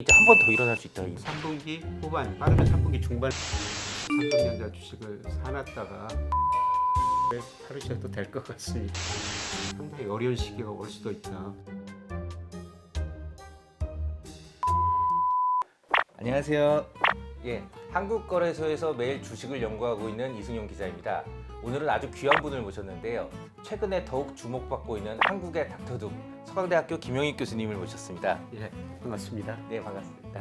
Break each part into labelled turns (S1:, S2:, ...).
S1: 이제 한 번 더 일어날 수 있다.
S2: 3분기 후반, 빠르면 3분기 중반 삼성전자 주식을 사놨다가 팔으셔도 될 것 같습니다. 상당히 어려운 시기가 올 수도 있다.
S1: 안녕하세요. 예, 한국거래소에서 매일 주식을 연구하고 있는 이승용 기자입니다. 오늘은 아주 귀한 분을 모셨는데요. 최근에 더욱 주목받고 있는 한국의 닥터둠 서강대학교 김용익 교수님을 모셨습니다.
S2: 예, 반갑습니다.
S1: 네, 반갑습니다.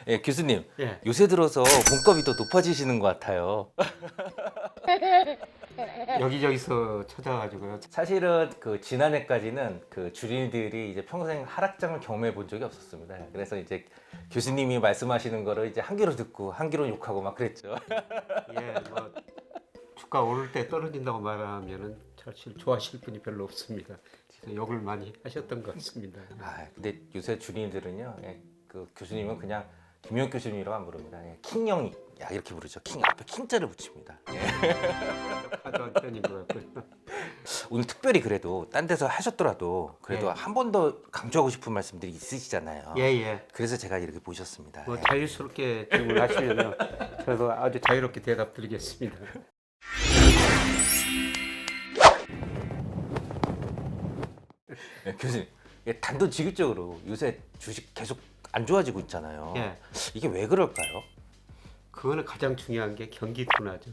S1: 예, 교수님.
S2: 예,
S1: 요새 들어서 몸값이 더 높아지시는 것 같아요.
S2: 여기저기서 찾아가지고요.
S1: 사실은 그 지난해까지는 그 주린이들이 이제 평생 하락장을 경험해 본 적이 없었습니다. 그래서 이제 교수님이 말씀하시는 거를 이제 한 귀로 듣고 한 귀로 욕하고 막 그랬죠.
S2: 예, 뭐 주가 오를 때 떨어진다고 말하면은 사실 좋아하실 분이 별로 없습니다. 그래서 욕을 많이 하셨던 것 같습니다.
S1: 아, 근데 요새 주린이들은요, 예, 그 교수님은 그냥 김용 교수님이라고 안 부릅니다. 예, 킹영이, 야 이렇게 부르죠. 킹 앞에 킹자를 붙입니다. 예.
S2: 하도한 편인 것 같고요.
S1: 오늘 특별히 그래도 딴 데서 하셨더라도 그래도
S2: 예.
S1: 한 번 더 강조하고 싶은 말씀들이 있으시잖아요.
S2: 예, 예.
S1: 그래서 제가 이렇게 모셨습니다.
S2: 뭐
S1: 예.
S2: 자유스럽게 질문하시면요, 저도 아주 자유롭게 대답드리겠습니다.
S1: 예, 교수님, 예, 단도직입적으로 요새 주식 계속 안 좋아지고 있잖아요.
S2: 예,
S1: 이게 왜 그럴까요?
S2: 그거는 가장 중요한 게 경기 둔화죠.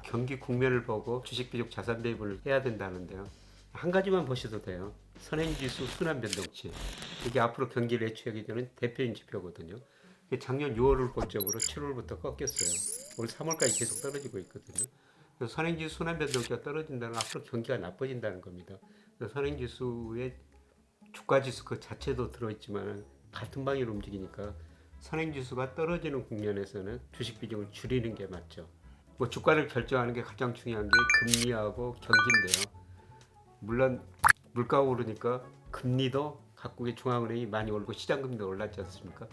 S2: 경기 국면을 보고 주식 비중 자산 배분을 해야 된다는데요. 한 가지만 보셔도 돼요. 선행지수 순환 변동치. 이게 앞으로 경기를 예측하게 되는 대표인 지표거든요. 이게 작년 6월을 고점으로 7월부터 꺾였어요. 올 3월까지 계속 떨어지고 있거든요. 그래서 선행지수 순환 변동치가 떨어진다는 건 앞으로 경기가 나빠진다는 겁니다. 그래서 선행지수의 주가지수 그 자체도 들어있지만 같은 방향으로 움직이니까 선행지수가 떨어지는 국면에서는 주식 비중을 줄이는 게 맞죠. 뭐 주가를 결정하는 게 가장 중요한 게 금리하고 경기인데요. 물론 물가가 오르니까 금리도 각국의 중앙은행이 많이 오르고 시장금리도 올랐지 않습니까?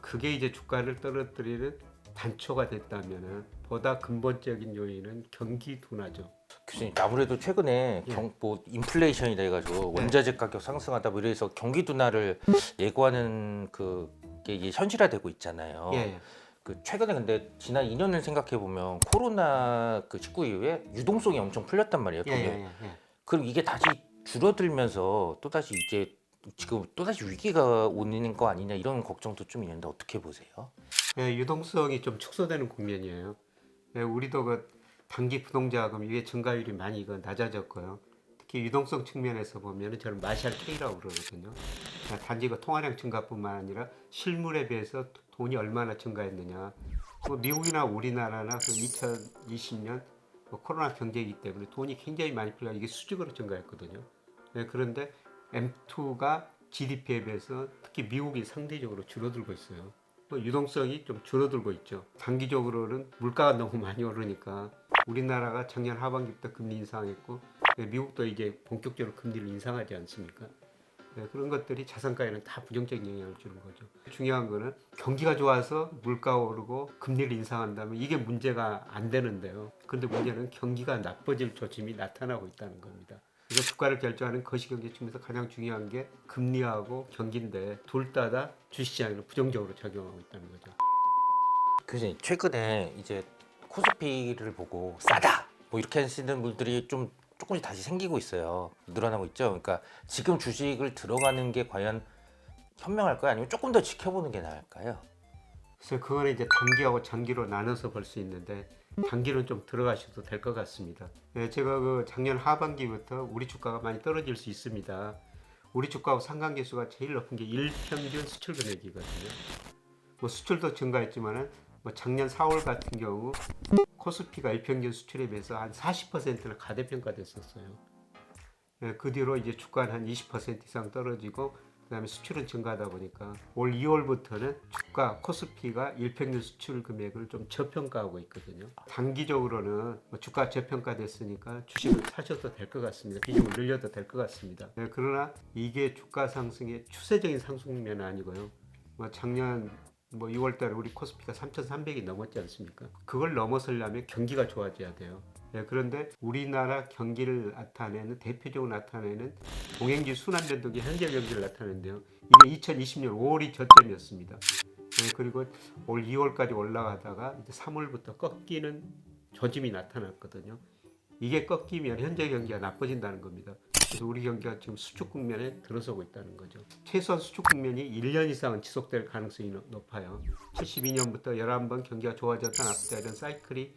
S2: 그게 이제 주가를 떨어뜨리는 단초가 됐다면은 보다 근본적인 요인은 경기 둔화죠.
S1: 교수님, 아무래도 최근에
S2: 예.
S1: 뭐 인플레이션이 돼가지고 원자재 가격 상승하다 뭐 이래서 경기 둔화를 예고하는 그게 이제 현실화되고 있잖아요.
S2: 예,
S1: 그 최근에 근데 지난 2년을 생각해 보면 코로나 그 19 이후에 유동성이 엄청 풀렸단 말이에요.
S2: 예,
S1: 돈이.
S2: 예, 예.
S1: 그럼 이게 다시 줄어들면서 또 다시 이제 지금 또 다시 위기가 오는 거 아니냐 이런 걱정도 좀 있는데 어떻게 보세요?
S2: 예, 유동성이 좀 축소되는 국면이에요. 예, 우리도 그 단기 부동자금 이게 증가율이 많이 이거 낮아졌고요. 특히 유동성 측면에서 보면은 저는 마샬 K라고 그러거든요. 단지 그 통화량 증가뿐만 아니라 실물에 비해서 돈이 얼마나 증가했느냐. 뭐 미국이나 우리나라나 그 2020년 코로나 경제이기 때문에 돈이 굉장히 많이 풀려 이게 수직으로 증가했거든요. 예, 그런데 M2가 GDP에 비해서 특히 미국이 상대적으로 줄어들고 있어요. 또 유동성이 좀 줄어들고 있죠. 단기적으로는 물가가 너무 많이 오르니까 우리나라가 작년 하반기부터 금리 인상했고 미국도 이제 본격적으로 금리를 인상하지 않습니까? 네, 그런 것들이 자산가에는 다 부정적인 영향을 주는 거죠. 중요한 거는 경기가 좋아서 물가가 오르고 금리를 인상한다면 이게 문제가 안 되는데요. 그런데 문제는 경기가 나빠질 조짐이 나타나고 있다는 겁니다. 그래서 주가를 결정하는 거시경제 측면에서 가장 중요한 게 금리하고 경기인데 둘 다 주식시장에는 부정적으로 작용하고 있다는 거죠.
S1: 교수님, 최근에 이제 코스피를 보고 싸다 뭐 이렇게 하시는 분들이 좀 조금씩 다시 생기고 있어요. 늘어나고 있죠. 그러니까 지금 주식을 들어가는 게 과연 현명할까요? 아니면 조금 더 지켜보는 게 나을까요?
S2: 그래서 그거는 이제 단기하고 장기로 나눠서 볼 수 있는데 단기는 좀 들어가셔도 될 것 같습니다. 예, 제가 그 작년 하반기부터 우리 주가가 많이 떨어질 수 있습니다. 우리 주가하고 상관계수가 제일 높은 게 일평균 수출 금액이거든요. 뭐 수출도 증가했지만은 뭐 작년 4월 같은 경우 코스피가 일평균 수출에 비해서 한 40%는 가대평가됐었어요. 예, 그 뒤로 이제 주가는 한 20% 이상 떨어지고 그다음에 수출은 증가하다 보니까 올 2월부터는 주가 코스피가 일평균 수출 금액을 좀 저평가하고 있거든요. 단기적으로는 뭐 주가 저평가됐으니까 주식을 사셔도 될 것 같습니다. 비중을 늘려도 될 것 같습니다. 네, 그러나 이게 주가 상승의 추세적인 상승면은 아니고요. 뭐 작년 뭐 6월달에 우리 코스피가 3,300이 넘었지 않습니까? 그걸 넘어서려면 경기가 좋아져야 돼요. 예, 그런데 우리나라 경기를 나타내는 대표적으로 나타내는 동행지 순환 변동기 현재 경기를 나타내는데요. 이게 2020년 5월이 저점이었습니다. 예, 그리고 올 2월까지 올라가다가 이제 3월부터 꺾이는 조짐이 나타났거든요. 이게 꺾이면 현재 경기가 나빠진다는 겁니다. 그래서 우리 경기가 지금 수축 국면에 들어서고 있다는 거죠. 최소한 수축 국면이 1년 이상은 지속될 가능성이 높아요. 72년부터 11번 경기가 좋아졌다 나쁘다 이런 사이클이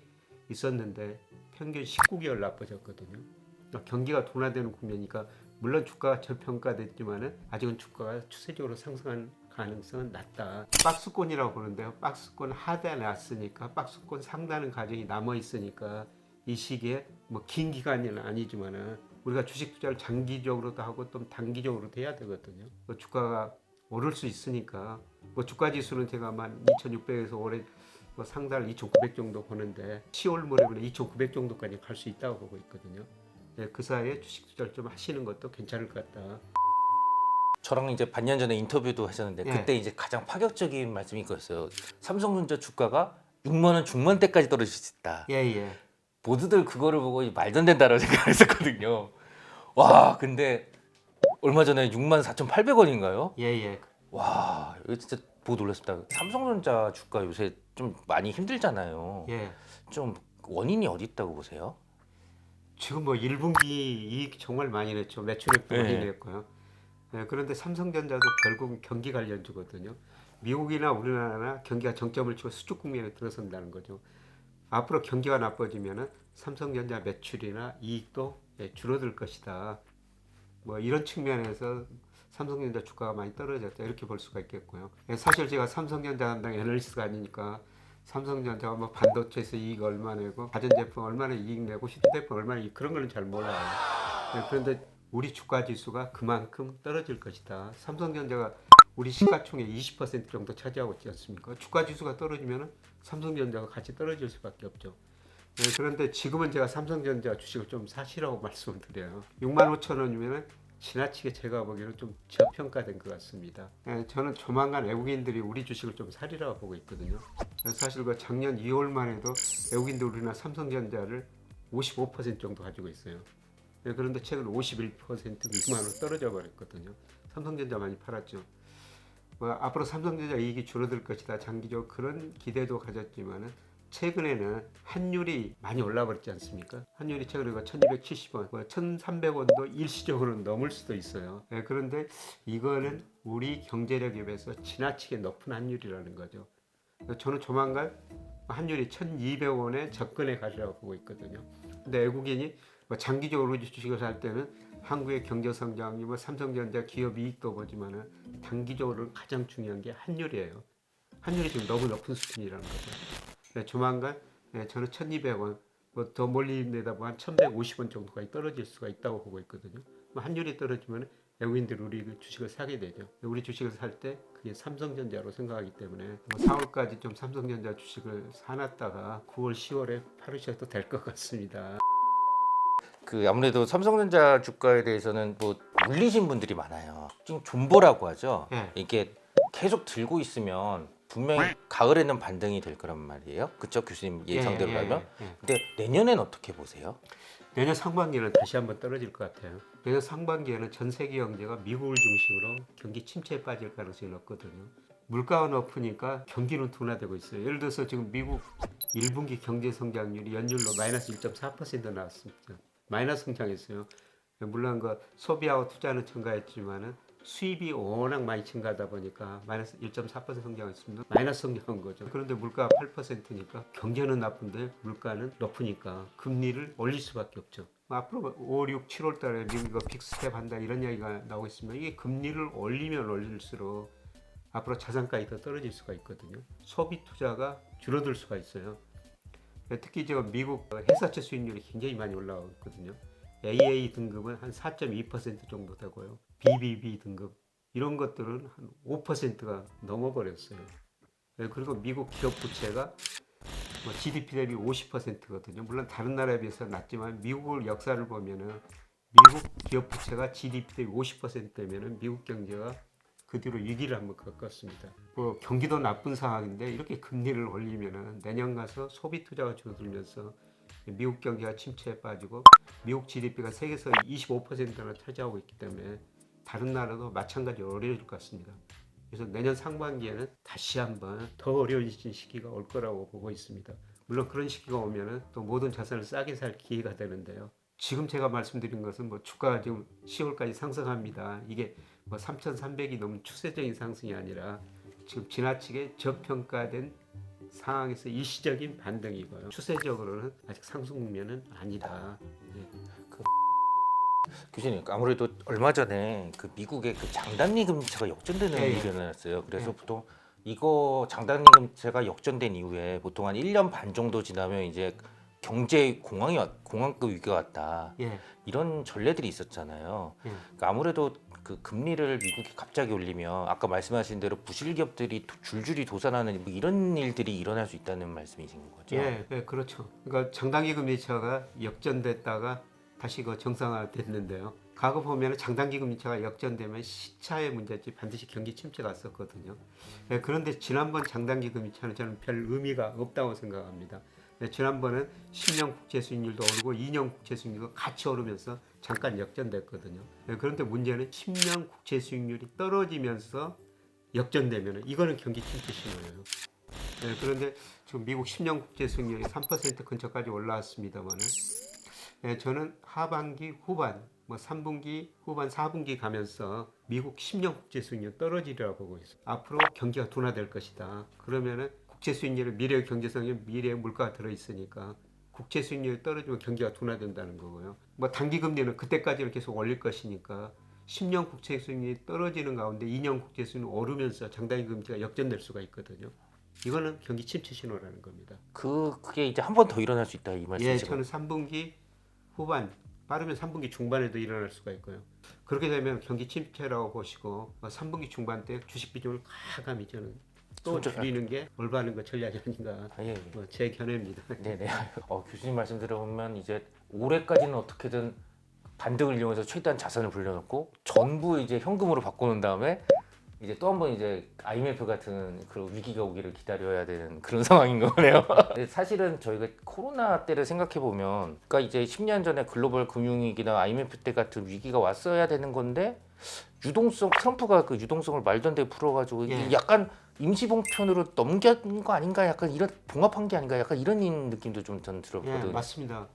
S2: 있었는데 평균 19개월 나빠졌거든요. 경기가 둔화되는 국면이니까 물론 주가가 저평가됐지만은 아직은 주가가 추세적으로 상승한 가능성은 낮다. 박스권이라고 보는데요. 박스권 하단에 왔으니까 박스권 상단은 과정이 남아 있으니까 이 시기에 뭐 긴 기간은 아니지만은 우리가 주식 투자를 장기적으로도 하고 또 단기적으로도 해야 되거든요. 뭐 주가가 오를 수 있으니까 뭐 주가 지수는 제가 12,600에서 올해 뭐 상단을 2,900 정도 보는데 10월 무렵에 2,900 정도까지 갈 수 있다고 보고 있거든요. 네, 그 사이에 주식 투자를 좀 하시는 것도 괜찮을 것 같다.
S1: 저랑 이제 반년 전에 인터뷰도 하셨는데
S2: 예.
S1: 그때 이제 가장 파격적인 말씀이 그거였어요. 삼성전자 주가가 6만 원 중반대까지 떨어질 수 있다.
S2: 예예.
S1: 모두들 그거를 보고 말도 안 된다라고 생각했었거든요. 와, 근데 얼마 전에 64,800원인가요?
S2: 예예.
S1: 와, 이거 진짜 보고 놀랐습니다. 삼성전자 주가 요새 좀 많이 힘들잖아요.
S2: 예.
S1: 좀 원인이 어디 있다고 보세요?
S2: 지금 뭐 1분기 이익 정말 많이 냈죠. 매출액도
S1: 네.
S2: 많이 냈고요. 네, 그런데 삼성전자도 결국 경기 관련주거든요. 미국이나 우리나라나 경기가 정점을 치고 수축 국면에 들어선다는 거죠. 앞으로 경기가 나빠지면 삼성전자 매출이나 이익도 줄어들 것이다. 뭐 이런 측면에서 삼성전자 주가가 많이 떨어졌다 이렇게 볼 수가 있겠고요. 사실 제가 삼성전자 담당 애널리스트가 아니니까 삼성전자가 뭐 반도체에서 이익 얼마 내고 가전제품 얼마나 이익 내고 휴대폰 얼마나 이익 그런 거는 잘 몰라요. 그런데 우리 주가 지수가 그만큼 떨어질 것이다. 삼성전자가 우리 시가총액 20% 정도 차지하고 있지 않습니까? 주가 지수가 떨어지면 삼성전자가 같이 떨어질 수밖에 없죠. 그런데 지금은 제가 삼성전자 주식을 좀 사시라고 말씀을 드려요. 65,000원이면 지나치게 제가 보기에는 좀 저평가된 것 같습니다. 저는 조만간 외국인들이 우리 주식을 좀 사리라고 보고 있거든요. 사실 그 작년 2월만 해도 외국인들 우리나라 삼성전자를 55% 정도 가지고 있어요. 그런데 최근 51% 6만 원 떨어져 버렸거든요. 삼성전자 많이 팔았죠. 뭐 앞으로 삼성전자 이익이 줄어들 것이다. 장기적 그런 기대도 가졌지만은 최근에는 환율이 많이 올라버렸지 않습니까? 환율이 최근에 1270원, 1300원도 일시적으로는 넘을 수도 있어요. 그런데 이거는 우리 경제력에 비해서 지나치게 높은 환율이라는 거죠. 저는 조만간 환율이 1200원에 접근해 가리라고 보고 있거든요. 근데 외국인이 장기적으로 주식을 살 때는 한국의 경제 성장이 삼성전자 기업 이익도 보지만은 단기적으로는 가장 중요한 게 환율이에요. 환율이 지금 너무 높은 수준이라는 거죠. 조만간 저는 1,200원, 더 멀리 내다보면 1,150원 정도까지 떨어질 수가 있다고 보고 있거든요. 환율이 떨어지면 외국인들이 우리 주식을 사게 되죠. 우리 주식을 살 때 그게 삼성전자로 생각하기 때문에 4월까지 좀 삼성전자 주식을 사놨다가 9월, 10월에 팔으셔도 될 것 같습니다.
S1: 그 아무래도 삼성전자 주가에 대해서는 뭐 물리신 분들이 많아요. 지금 존버라고 하죠.
S2: 네.
S1: 이게 계속 들고 있으면 분명히 가을에는 반등이 될 거란 말이에요. 그쵸 교수님 예상대로 하면. 근데 내년엔 어떻게 보세요?
S2: 내년 상반기는 다시 한번 떨어질 것 같아요. 내년 상반기에는 전 세계 경제가 미국을 중심으로 경기 침체에 빠질 가능성이 높거든요. 물가가 높으니까 경기는 둔화되고 있어요. 예를 들어서 지금 미국 1분기 경제 성장률이 연율로 마이너스 1.4% 나왔습니다. 마이너스 성장했어요. 물론 그 소비하고 투자는 증가했지만은 수입이 워낙 많이 증가하다 보니까 마이너스 1.4% 성장했습니다. 마이너스 성장한 거죠. 그런데 물가가 8%니까 경제는 나쁜데 물가는 높으니까 금리를 올릴 수밖에 없죠. 앞으로 5, 6, 7월 달에 미국이 빅스텝 한다 이런 이야기가 나오고 있으면 이게 금리를 올리면 올릴수록 앞으로 자산가가 더 떨어질 수가 있거든요. 소비 투자가 줄어들 수가 있어요. 특히 지금 미국 회사채 수익률이 굉장히 많이 올라가고 있거든요. AA 등급은 한 4.2% 정도 되고요. BBB 등급 이런 것들은 한 5%가 넘어버렸어요. 그리고 미국 기업 부채가 GDP 대비 50%거든요. 물론 다른 나라에 비해서 낮지만 미국 역사를 보면은 미국 기업 부채가 GDP 대비 50%되면은 미국 경제가 그 그 뒤로 위기를 한번 겪었습니다. 뭐 경기도 나쁜 상황인데 이렇게 금리를 올리면은 내년 가서 소비 투자가 줄어들면서 미국 경기가 침체에 빠지고 미국 GDP가 세계에서 25%나 차지하고 있기 때문에 다른 나라도 마찬가지로 어려워질 것 같습니다. 그래서 내년 상반기에는 다시 한번 더 어려워진 시기가 올 거라고 보고 있습니다. 물론 그런 시기가 오면은 또 모든 자산을 싸게 살 기회가 되는데요. 지금 제가 말씀드린 것은 뭐 주가가 지금 10월까지 상승합니다. 이게 뭐 3,300이 넘은 추세적인 상승이 아니라 지금 지나치게 저평가된 상황에서 일시적인 반등이고요. 추세적으로는 아직 상승 국면은 아니다. 네.
S1: 교수님 아무래도 얼마 전에 그 미국의 그 장단기 금리차가 역전되는
S2: 예, 예.
S1: 일이 일어났어요. 그래서
S2: 예.
S1: 보통 이거 장단기 금리차가 역전된 이후에 보통 한 1년 반 정도 지나면 이제 경제 공황급 위기가 왔다.
S2: 예.
S1: 이런 전례들이 있었잖아요.
S2: 예.
S1: 그러니까 아무래도 그 금리를 미국이 갑자기 올리면 아까 말씀하신 대로 부실 기업들이 줄줄이 도산하는 뭐 이런 일들이 일어날 수 있다는 말씀이신 거죠?
S2: 예, 예, 그렇죠. 그러니까 장단기 금리차가 역전됐다가 다시 그 정상화됐는데요. 과거 보면 장단기 금리차가 역전되면 시차의 문제지 반드시 경기 침체가 왔었거든요. 예, 그런데 지난번 장단기 금리차는 저는 별 의미가 없다고 생각합니다. 예, 지난번은 10년 국채 수익률도 오르고 2년 국채 수익률도 같이 오르면서 잠깐 역전됐거든요. 예, 그런데 문제는 10년 국채 수익률이 떨어지면서 역전되면 이거는 경기 침체 신호예요. 네, 그런데 지금 미국 10년 국제 수익률이 3% 근처까지 올라왔습니다만은 저는 하반기 후반, 뭐 3분기 후반, 4분기 가면서 미국 10년 국제 수익률 떨어지리라고 보고 있어요. 앞으로 경기가 둔화될 것이다. 그러면은 국제 수익률은 미래의 경제성에 미래의 물가가 들어 있으니까 국제 수익률이 떨어지면 경기가 둔화된다는 거고요. 뭐 단기 금리는 그때까지는 계속 올릴 것이니까 10년 국채 수익률이 떨어지는 가운데 2년 국채 수익률이 오르면서 장단기 금리가 역전될 수가 있거든요. 이거는 경기 침체 신호라는 겁니다.
S1: 그게 이제 한 번 더 일어날 수 있다 이
S2: 예,
S1: 말씀이시죠?
S2: 저는 3분기 후반, 빠르면 3분기 중반에도 일어날 수가 있고요. 그렇게 되면 경기 침체라고 보시고 3분기 중반 때 주식 비중을 가감히 저는 또 줄이는 게 올바른 거 전략이 아닌가
S1: 아, 예, 예.
S2: 제 견해입니다.
S1: 네네. 교수님 말씀 들어보면 이제 올해까지는 어떻게든 반등을 이용해서 최대한 자산을 불려놓고 전부 이제 현금으로 바꿔놓은 다음에 이제 또 한 번 이제 IMF 같은 그런 위기가 오기를 기다려야 되는 그런 상황인 거네요. 근데 사실은 저희가 코로나 때를 생각해 보면, 그러니까 이제 10년 전에 글로벌 금융위기나 IMF 때 같은 위기가 왔어야 되는 건데 유동성 트럼프가 그 유동성을 말도 안 되게 풀어가지고 이게
S2: 예.
S1: 약간 임시봉편으로 넘긴 거 아닌가, 약간 이런 봉합한 게 아닌가, 약간 이런 느낌도 좀 전
S2: 예,
S1: 들었거든요.
S2: 맞습니다.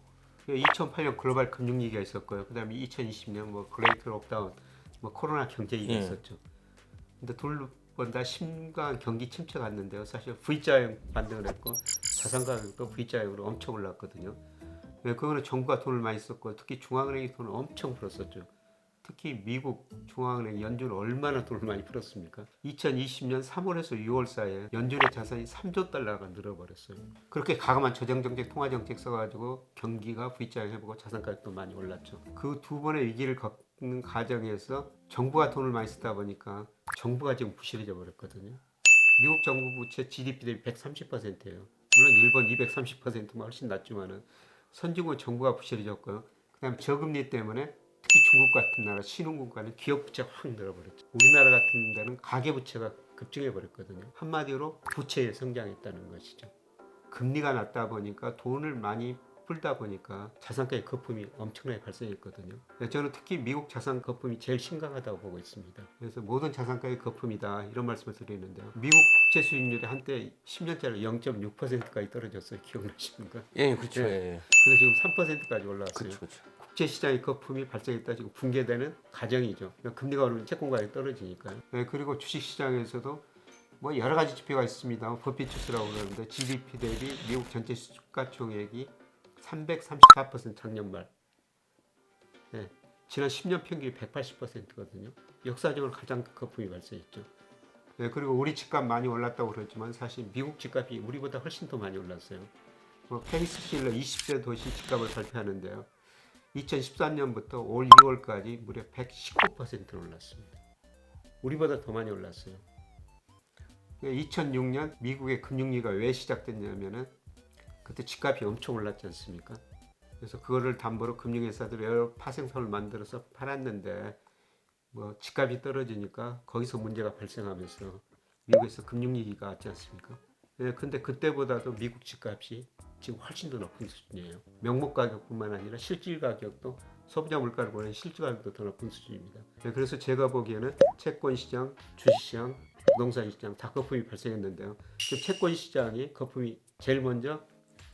S2: 2008년 글로벌 금융위기가 있었고요. 그다음에 2020년 뭐 그레이트 록다운, 뭐 코로나 경제위기가
S1: 예.
S2: 있었죠. 근데 둘 번 다 심각한 경기 침체가 왔는데요. 사실 V자형 반등을 했고 자산 가격도 V자형으로 엄청 올랐거든요. 네, 그거는 정부가 돈을 많이 썼고 특히 중앙은행이 돈을 엄청 풀었었죠. 특히 미국 중앙은행 연준 얼마나 돈을 많이 풀었습니까? 2020년 3월에서 6월 사이에 연준의 자산이 3조 달러가 늘어버렸어요. 그렇게 가감한 조정정책, 통화정책 써가지고 경기가 V자형 해보고 자산 가격도 많이 올랐죠. 그 두 번의 위기를 겪는 과정에서 정부가 돈을 많이 쓰다 보니까 정부가 지금 부실해져 버렸거든요. 미국 정부 부채 GDP 대비 130%예요. 물론 일본 230%면 훨씬 낮지만은 선진국 정부가 부실해졌고요. 그다음 저금리 때문에 특히 중국 같은 나라, 신흥국가는 기업 부채가 확 늘어버렸죠. 우리나라 같은 데는 가계 부채가 급증해 버렸거든요. 한마디로 부채에 성장했다는 것이죠. 금리가 낮다 보니까 돈을 많이 풀다 보니까 자산가의 거품이 엄청나게 발생했거든요. 저는 특히 미국 자산 거품이 제일 심각하다고 보고 있습니다. 그래서 모든 자산가의 거품이다 이런 말씀을 드리는데요. 미국 국채 수익률이 한때 10년짜리 0.6%까지 떨어졌어요. 기억나십니까?
S1: 예, 그렇죠.
S2: 네.
S1: 예.
S2: 근데 지금 3%까지 올라왔어요.
S1: 그렇죠, 그렇죠.
S2: 국제 시장의 거품이 발생했다 지금 붕괴되는 과정이죠. 금리가 오르면 채권 가격이 떨어지니까요. 네, 그리고 주식 시장에서도 뭐 여러 가지 지표가 있습니다. 버핏 지수라고 그러는데 GDP 대비 미국 전체 시가총액이 334% 작년 말. 네, 지난 10년 평균이 180%거든요. 역사적으로 가장 거품이 발생했죠. 네, 그리고 우리 집값 많이 올랐다고 그랬지만 사실 미국 집값이 우리보다 훨씬 더 많이 올랐어요. 뭐 페이스 실러 20대 도시 집값을 발표하는데요. 2013년부터 올 2월까지 무려 119% 올랐습니다. 우리보다 더 많이 올랐어요. 2006년 미국의 금융위기가 왜 시작됐냐면은 그때 집값이 엄청 올랐지 않습니까? 그래서 그거를 담보로 금융회사들이 여러 파생선을 만들어서 팔았는데 뭐 집값이 떨어지니까 거기서 문제가 발생하면서 미국에서 금융위기가 왔지 않습니까? 근데 그때보다도 미국 집값이 지금 훨씬 더 높은 수준이에요. 명목 가격뿐만 아니라 실질 가격도 소비자 물가를 보는 실질 가격도 더 높은 수준입니다. 그래서 제가 보기에는 채권 시장, 주식 시장, 부동산 시장 다 거품이 발생했는데요. 지금 채권 시장이 거품이 제일 먼저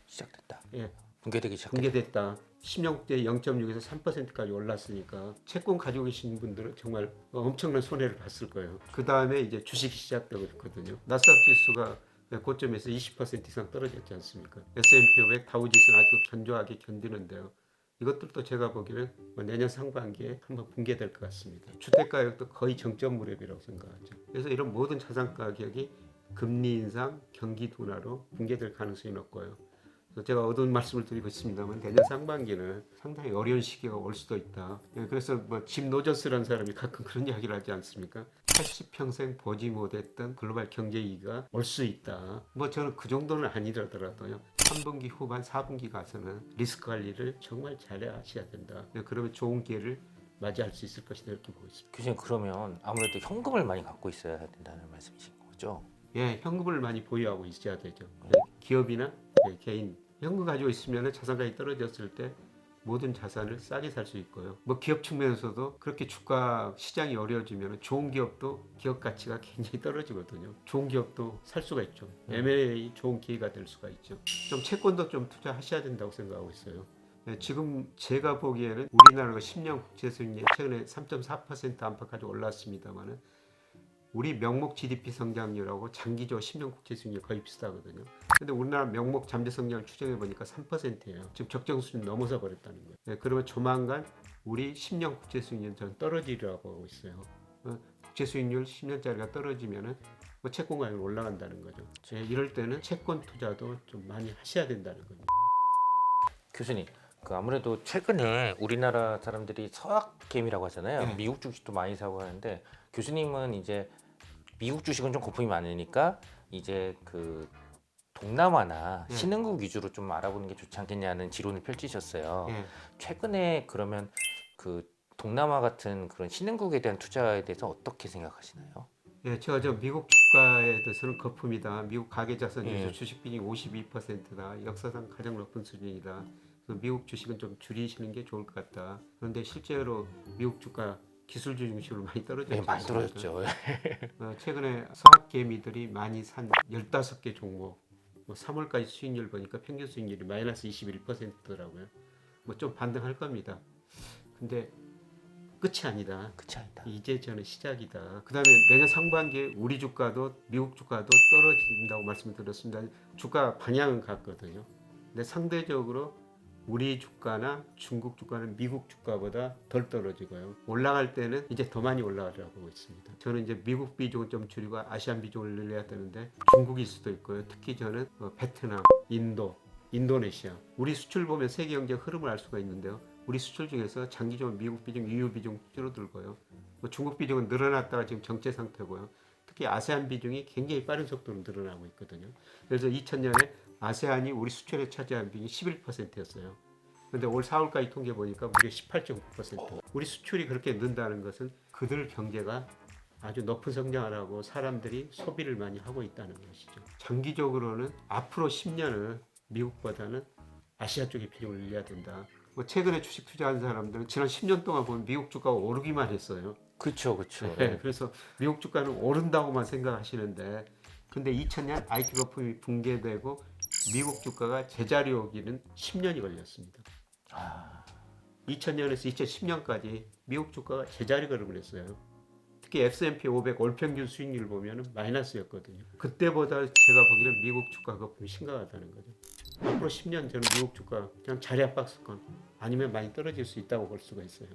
S1: 시작됐다.
S2: 예,
S1: 붕괴되기 시작됐다.
S2: 붕괴됐다. 10년 국제 0.6에서 3%까지 올랐으니까 채권 가지고 계신 분들은 정말 엄청난 손해를 봤을 거예요. 그 다음에 이제 주식이 시작되고 있거든요. 나스닥 지수가 고점에서 20% 이상 떨어졌지 않습니까? S&P 500, 다우지수는 아직도 견조하게 견디는데요. 이것들도 제가 보기에는 내년 상반기에 한번 붕괴될 것 같습니다. 주택 가격도 거의 정점 무렵이라고 생각하죠. 그래서 이런 모든 자산 가격이 금리 인상, 경기 둔화로 붕괴될 가능성이 높고요. 제가 어두운 말씀을 드리고 있습니다만 내년 상반기는 상당히 어려운 시기가 올 수도 있다. 그래서 짐 노저스라는 사람이 가끔 그런 이야기를 하지 않습니까? 80평생 보지 못했던 글로벌 경제 위기가 올 수 있다. 저는 그 정도는 아니더라도요. 3분기 후반, 4분기 가서는 리스크 관리를 정말 잘 하셔야 된다. 그러면 좋은 기회를 맞이할 수 있을 것이다 이렇게 보고 있습니다.
S1: 교수님 그러면 아무래도 현금을 많이 갖고 있어야 된다는 말씀이신 거죠?
S2: 예, 현금을 많이 보유하고 있어야 되죠. 기업이나 개인 현금 가지고 있으면 자산가격이 떨어졌을 때 모든 자산을 싸게 살 수 있고요. 기업 측면에서도 그렇게 주가 시장이 어려워지면 좋은 기업도 기업 가치가 굉장히 떨어지거든요. 좋은 기업도 살 수가 있죠. M&A 좋은 기회가 될 수가 있죠. 좀 채권도 좀 투자하셔야 된다고 생각하고 있어요. 네, 지금 제가 보기에는 우리나라가 10년 국채 수익률이 최근에 3.4% 안팎까지 올랐습니다만은 우리 명목 GDP 성장률하고 장기적 10년 국채 수익률이 거의 비슷하거든요. 근데 우리나라 명목 잠재 성장을 추정해 보니까 3%예요. 지금 적정 수준 넘어서 버렸다는 거예요. 네, 그러면 조만간 우리 10년 국채 수익률은 저는 떨어지리라고 보고 있어요. 국채 수익률 10년짜리가 떨어지면은 채권 가격이 올라간다는 거죠. 네, 이럴 때는 채권 투자도 좀 많이 하셔야 된다는 거죠.
S1: 교수님, 그 아무래도 최근에 우리나라 사람들이 서학개미라고 하잖아요.
S2: 네.
S1: 미국 주식도 많이 사고 하는데 교수님은 이제 미국 주식은 좀 거품이 많으니까 이제 그 동남아나
S2: 네.
S1: 신흥국 위주로 좀 알아보는 게 좋지 않겠냐는 지론을 펼치셨어요.
S2: 네.
S1: 최근에 그러면 그 동남아 같은 그런 신흥국에 대한 투자에 대해서 어떻게 생각하시나요?
S2: 예, 제가 미국 주가에 대해서는 거품이다. 미국 가계자산에서
S1: 예.
S2: 주식 비중이 52%다. 역사상 가장 높은 수준이다. 그래서 미국 주식은 좀 줄이시는 게 좋을 것 같다. 그런데 실제로 미국 주가 기술주 중심으로 많이 떨어졌죠.
S1: 네, 많이 떨어졌죠.
S2: 최근에 서학개미들이 많이 산 15개 종목 3월까지 수익률 보니까 평균 수익률이 마이너스 21%더라고요. 좀 반등할 겁니다. 근데 끝이 아니다.
S1: 그렇지 않다.
S2: 이제 저는 시작이다. 그 다음에 내년 상반기에 우리 주가도 미국 주가도 떨어진다고 말씀드렸습니다. 주가 방향은 같거든요. 근데 상대적으로 우리 주가나 중국 주가는 미국 주가보다 덜 떨어지고요. 올라갈 때는 이제 더 많이 올라가려고 보고 있습니다. 저는 이제 미국 비중을 좀 줄이고 아시안 비중을 늘려야 되는데 중국일 수도 있고요. 특히 저는 베트남, 인도, 인도네시아. 우리 수출 보면 세계 경제 흐름을 알 수가 있는데요. 우리 수출 중에서 장기적으로 미국 비중, EU 비중 줄어들고요. 중국 비중은 늘어났다가 지금 정체 상태고요. 특히 아세안 비중이 굉장히 빠른 속도로 늘어나고 있거든요. 그래서 2000년에 아세안이 우리 수출에 차지한 비중이 11%였어요. 그런데 올 4월까지 통계 보니까 무려 18.9%. 우리 수출이 그렇게 는다는 것은 그들 경제가 아주 높은 성장을 하고 사람들이 소비를 많이 하고 있다는 것이죠. 장기적으로는 앞으로 10년은 미국보다는 아시아 쪽에 비중을 늘려야 된다. 최근에 주식 투자한 사람들은 지난 10년 동안 보면 미국 주가가 오르기만 했어요.
S1: 그렇죠, 그렇죠.
S2: 네, 그래서 미국 주가는 오른다고만 생각하시는데, 근데 2000년 IT 거품이 붕괴되고 미국 주가가 제자리 오기는 10년이 걸렸습니다. 2000년에서 2010년까지 미국 주가가 제자리 걸음을 했어요. 특히 S&P 500 월평균 수익률을 보면 마이너스였거든요. 그때보다 제가 보기에는 미국 주가 거품이 심각하다는 거죠. 앞으로 10년 저는 미국 주가 그냥 자리 압박수권 아니면 많이 떨어질 수 있다고 볼 수가 있어요.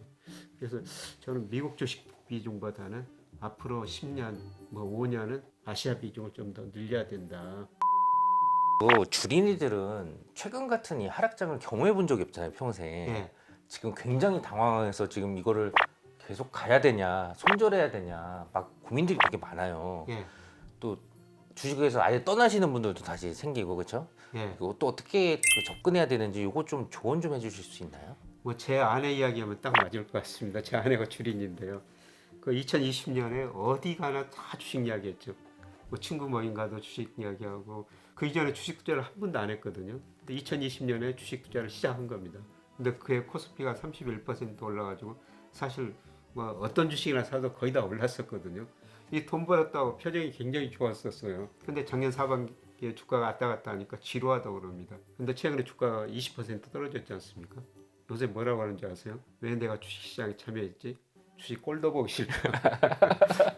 S2: 그래서 저는 미국 주식 비중보다는 앞으로 10년, 5년은 아시아 비중을 좀 더 늘려야 된다.
S1: 주린이들은 최근 같은 이 하락장을 경험해 본 적이 없잖아요, 평생.
S2: 예.
S1: 지금 굉장히 당황해서 지금 이거를 계속 가야 되냐, 손절해야 되냐, 막 고민들이 되게 많아요.
S2: 예.
S1: 또 주식에서 아예 떠나시는 분들도 다시 생기고, 그렇죠?
S2: 예.
S1: 이거 또 어떻게 접근해야 되는지 이거 좀 조언 좀 해주실 수 있나요?
S2: 제 아내 이야기하면 딱 맞을 것 같습니다. 제 아내가 주린인데요. 그 2020년에 어디 가나 다 주식 이야기했죠. 뭐 친구 모임 가도 주식 이야기하고 그 이전에 주식 투자를 한 번도 안 했거든요. 근데 2020년에 주식 투자를 시작한 겁니다. 근데 그해 코스피가 31% 올라가지고 사실 뭐 어떤 주식이나 사도 거의 다 올랐었거든요. 이 돈 벌었다고 표정이 굉장히 좋았었어요. 근데 작년 하반기에 주가가 왔다 갔다 하니까 지루하다고 그럽니다. 근데 최근에 주가가 20% 떨어졌지 않습니까? 요새 뭐라고 하는지 아세요? 왜 내가 주식시장에 참여했지? 주식 꼴도 보기 싫다.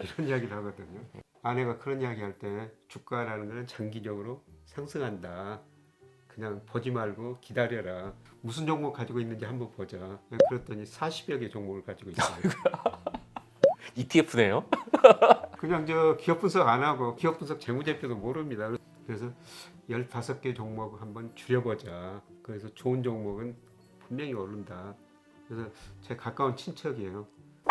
S2: 이런 이야기를 하거든요. 아내가 그런 이야기 할 때 주가라는 것은 장기적으로 상승한다. 그냥 보지 말고 기다려라. 무슨 종목 가지고 있는지 한번 보자. 그랬더니 40여 개 종목을 가지고 있어요.
S1: ETF네요.
S2: 그냥 저 기업 분석 안 하고 기업 분석 재무제표도 모릅니다. 그래서 15개 종목 한번 줄여보자. 그래서 좋은 종목은 분명히 오른다. 그래서 제 가까운 친척이에요.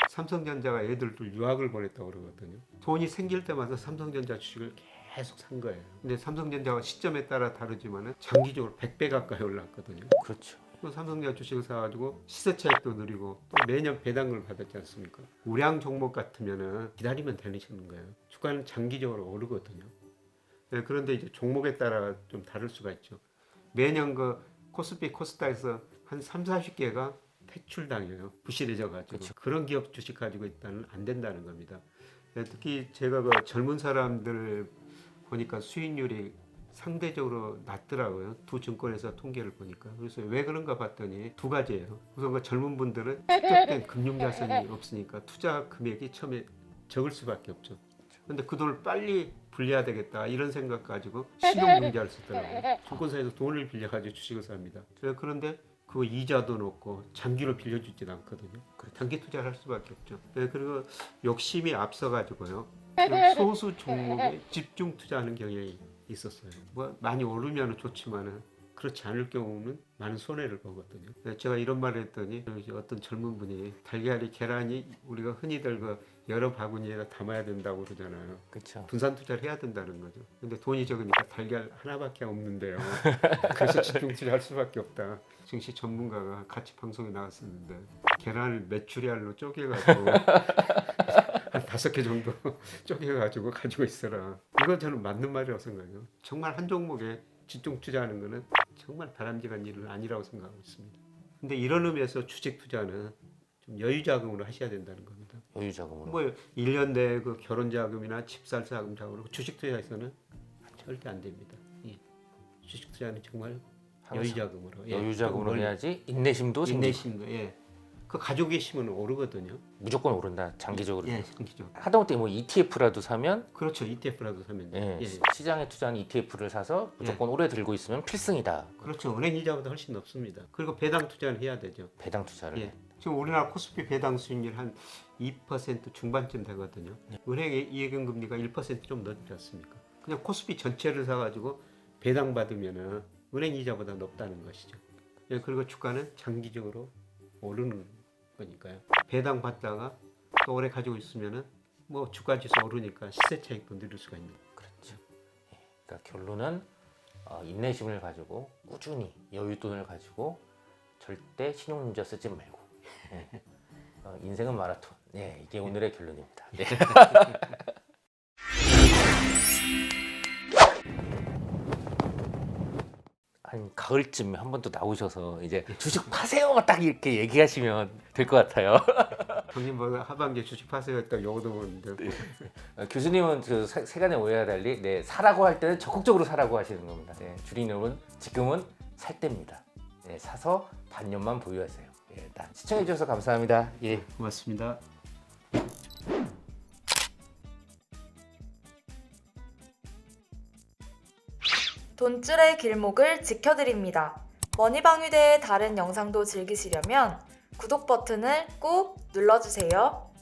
S2: 삼성전자가 애들도 유학을 보냈다고 그러거든요. 돈이 생길 때마다 삼성전자 주식을 계속 산 거예요. 근데 삼성전자가 시점에 따라 다르지만 장기적으로 100배 가까이 올랐거든요.
S1: 그렇죠.
S2: 또 삼성전자 주식을 사가지고 시세 차익도 누리고 또 매년 배당을 받았지 않습니까? 우량 종목 같으면은 기다리면 되는 거예요. 주가는 장기적으로 오르거든요. 네, 그런데 이제 종목에 따라 좀 다를 수가 있죠. 매년 그 코스피 코스닥에서 한 30-40개가 퇴출당해요. 부실해져가지고.
S1: 그쵸.
S2: 그런 기업 주식 가지고 있다는 안 된다는 겁니다. 네, 특히 제가 그 젊은 사람들 보니까 수익률이 상대적으로 낮더라고요. 두 증권에서 통계를 보니까. 그래서 왜 그런가 봤더니 두 가지예요. 우선 그 젊은 분들은 축적된 금융자산이 없으니까 투자 금액이 처음에 적을 수밖에 없죠. 근데 그 돈을 빨리 불려야 되겠다 이런 생각 가지고 신용융자를 쓰더라고요. 증권사에서 돈을 빌려가지고 주식을 삽니다. 그런데 그 이자도 높고 장기로 빌려주진 않거든요. 단기 투자를 할 수밖에 없죠. 그리고 욕심이 앞서가지고요. 소수 종목에 집중 투자하는 경향이 있었어요. 뭐 많이 오르면 좋지만은 그렇지 않을 경우는 많은 손해를 보거든요. 제가 이런 말을 했더니 어떤 젊은 분이 달걀이 계란이 우리가 흔히들 그 여러 바구니에다 담아야 된다고 그러잖아요.
S1: 그렇죠.
S2: 분산 투자를 해야 된다는 거죠. 근데 돈이 적으니까 달걀 하나밖에 없는데요. 그래서 집중 투자할 수밖에 없다. 증시 전문가가 같이 방송에 나왔었는데 계란을 메추리알로 쪼개가지고 한 5개 정도 쪼개가지고 가지고 있어라. 이건 저는 맞는 말이라고 생각해요. 정말 한 종목에 집중 투자하는 거는 정말 바람직한 일은 아니라고 생각하고 있습니다. 근데 이런 의미에서 주식 투자는 좀 여유자금으로 하셔야 된다는 겁니다.
S1: 여유자금으로.
S2: 뭐 1년 내에 그 결혼자금이나 집살 자금으로 주식 투자에서는 절대 안 됩니다. 예. 주식 투자는 정말 여유자금으로.
S1: 여유자금으로 해야지 인내심도 생기고.
S2: 인내심도 예. 그 가지고 계시면 오르거든요.
S1: 무조건 오른다. 장기적으로.
S2: 예, 장기적으로.
S1: 하다못해 뭐 ETF라도 사면
S2: 그렇죠. ETF라도 사면
S1: 예,
S2: 예.
S1: 시장에 투자한 ETF를 사서 무조건 오래 들고 있으면 필승이다.
S2: 그렇죠. 은행 이자보다 훨씬 높습니다. 그리고 배당 투자는 해야 되죠.
S1: 배당 투자를.
S2: 예. 지금 우리나라 코스피 배당 수익률 한 2% 중반쯤 되거든요. 은행의 이익은 금리가 1%좀 넘지 않습니까? 그냥 코스피 전체를 사가지고 배당 받으면은 은행 이자보다 높다는 것이죠. 예, 그리고 주가는 장기적으로 오르는 거니까요. 배당 받다가 또 오래 가지고 있으면은 뭐 주가 지수 오르니까 시세 차익도 누릴 수가 있는.
S1: 그렇죠. 예. 그러니까 결론은 인내심을 가지고 꾸준히 여윳돈을 가지고 절대 신용문자 쓰지 말고. 예. 인생은 마라톤. 네, 이게 오늘의 결론입니다. 네. 한 가을쯤에 한 번 또 나오셔서 이제 주식 파세요 딱 이렇게 얘기하시면 될 것 같아요.
S2: 형님보다 하반기에 주식 파세요 했다 요거도 보는데
S1: 교수님은 그 세간의 오해와 달리 네, 사라고 할 때는 적극적으로 사라고 하시는 겁니다. 네, 주린님은 지금은 살 때입니다. 네, 사서 반년만 보유하세요. 예, 일단 시청해 주셔서 감사합니다. 예.
S2: 고맙습니다.
S3: 돈줄의 길목을 지켜드립니다. 머니방위대의 다른 영상도 즐기시려면 구독 버튼을 꾹 눌러주세요.